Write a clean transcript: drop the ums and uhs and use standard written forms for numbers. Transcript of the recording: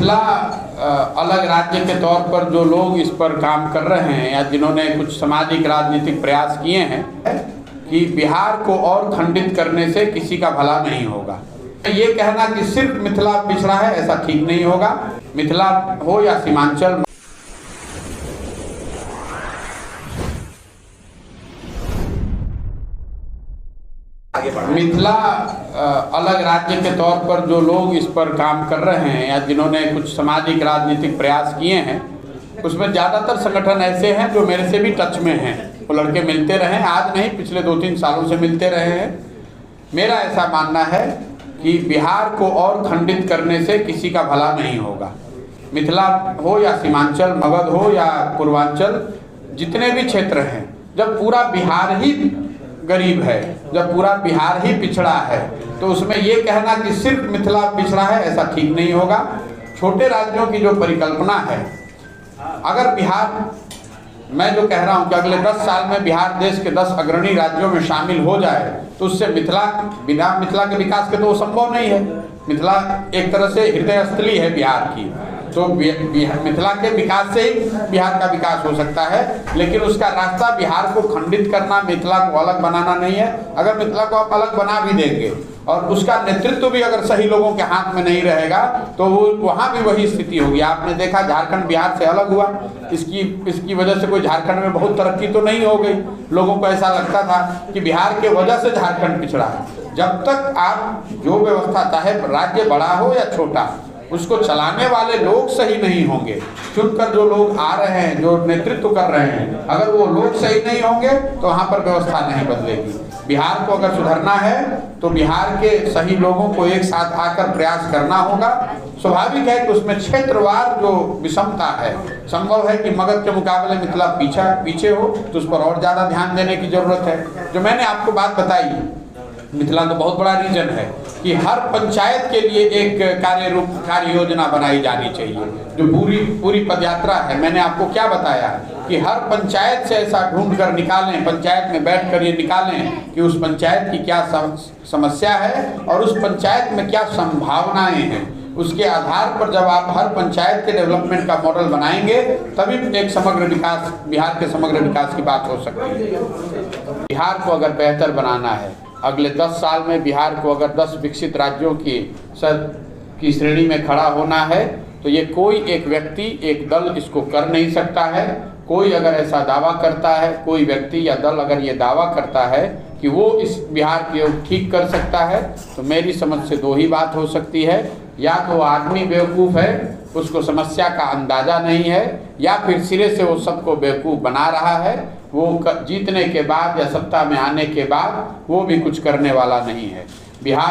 मिथिला अलग राज्य के तौर पर जो लोग इस पर काम कर रहे हैं या जिन्होंने कुछ सामाजिक राजनीतिक प्रयास किए हैं कि बिहार को और खंडित करने से किसी का भला नहीं होगा। ये कहना कि सिर्फ मिथिला पिछड़ा है, ऐसा ठीक नहीं होगा। मिथिला हो या सीमांचल, मिथिला अलग राज्य के तौर पर जो लोग इस पर काम कर रहे हैं या जिन्होंने कुछ सामाजिक राजनीतिक प्रयास किए हैं, उसमें ज़्यादातर संगठन ऐसे हैं जो मेरे से भी टच में हैं। वो लड़के मिलते रहे, आज नहीं पिछले 2-3 सालों से मिलते रहे हैं। मेरा ऐसा मानना है कि बिहार को और खंडित करने से किसी का भला नहीं होगा। मिथिला हो या सीमांचल, मगध हो या पूर्वांचल, जितने भी क्षेत्र हैं, जब पूरा बिहार ही गरीब है, जब पूरा बिहार ही पिछड़ा है, तो उसमें ये कहना कि सिर्फ मिथिला पिछड़ा है, ऐसा ठीक नहीं होगा। छोटे राज्यों की जो परिकल्पना है, अगर बिहार, मैं जो कह रहा हूँ कि अगले 10 साल में बिहार देश के 10 अग्रणी राज्यों में शामिल हो जाए, तो उससे बिना मिथिला के विकास के तो वो संभव नहीं है। मिथिला एक तरह से हृदय स्थली है बिहार की, तो मिथिला के विकास से ही बिहार का विकास हो सकता है। लेकिन उसका रास्ता बिहार को खंडित करना, मिथिला को अलग बनाना नहीं है। अगर मिथिला को आप अलग बना भी देंगे और उसका नेतृत्व भी अगर सही लोगों के हाथ में नहीं रहेगा, तो वो वहाँ भी वही स्थिति होगी। आपने देखा झारखंड बिहार से अलग हुआ, इसकी वजह से कोई झारखंड में बहुत तरक्की तो नहीं हो गई। लोगों को ऐसा लगता था कि बिहार के वजह से झारखंड पिछड़ा है। जब तक आप जो व्यवस्था, चाहे राज्य बड़ा हो या छोटा, उसको चलाने वाले लोग सही नहीं होंगे, चुनकर जो लोग आ रहे हैं, जो नेतृत्व कर रहे हैं, अगर वो लोग सही नहीं होंगे तो वहाँ पर व्यवस्था नहीं बदलेगी। बिहार को अगर सुधरना है तो बिहार के सही लोगों को एक साथ आकर प्रयास करना होगा। स्वाभाविक है कि उसमें क्षेत्रवार जो विषमता है, संभव है कि मगध के मुकाबले मिथिला पीछे हो, तो उस पर और ज़्यादा ध्यान देने की जरूरत है। जो मैंने आपको बात बताई, मिथिला तो बहुत बड़ा रीजन है कि हर पंचायत के लिए एक कार्य योजना बनाई जानी चाहिए, जो पूरी पदयात्रा है। मैंने आपको क्या बताया कि हर पंचायत से ऐसा ढूंढ कर निकालें, पंचायत में बैठ कर ये निकालें कि उस पंचायत की क्या समस्या है और उस पंचायत में क्या संभावनाएं हैं। उसके आधार पर जब आप हर पंचायत के डेवलपमेंट का मॉडल बनाएंगे, तभी एक समग्र विकास, बिहार के समग्र विकास की बात हो सकती है। बिहार को अगर बेहतर बनाना है, अगले 10 साल में बिहार को अगर 10 विकसित राज्यों की श्रेणी में खड़ा होना है, तो ये कोई एक व्यक्ति, एक दल इसको कर नहीं सकता है। कोई अगर ऐसा दावा करता है, कोई व्यक्ति या दल अगर ये दावा करता है कि वो इस बिहार को ठीक कर सकता है, तो मेरी समझ से 2 ही बात हो सकती है। या तो आदमी बेवकूफ़ है, उसको समस्या का अंदाज़ा नहीं है, या फिर सिरे से वो सबको बेवकूफ़ बना रहा है। वो जीतने के बाद या सत्ता में आने के बाद वो भी कुछ करने वाला नहीं है। बिहार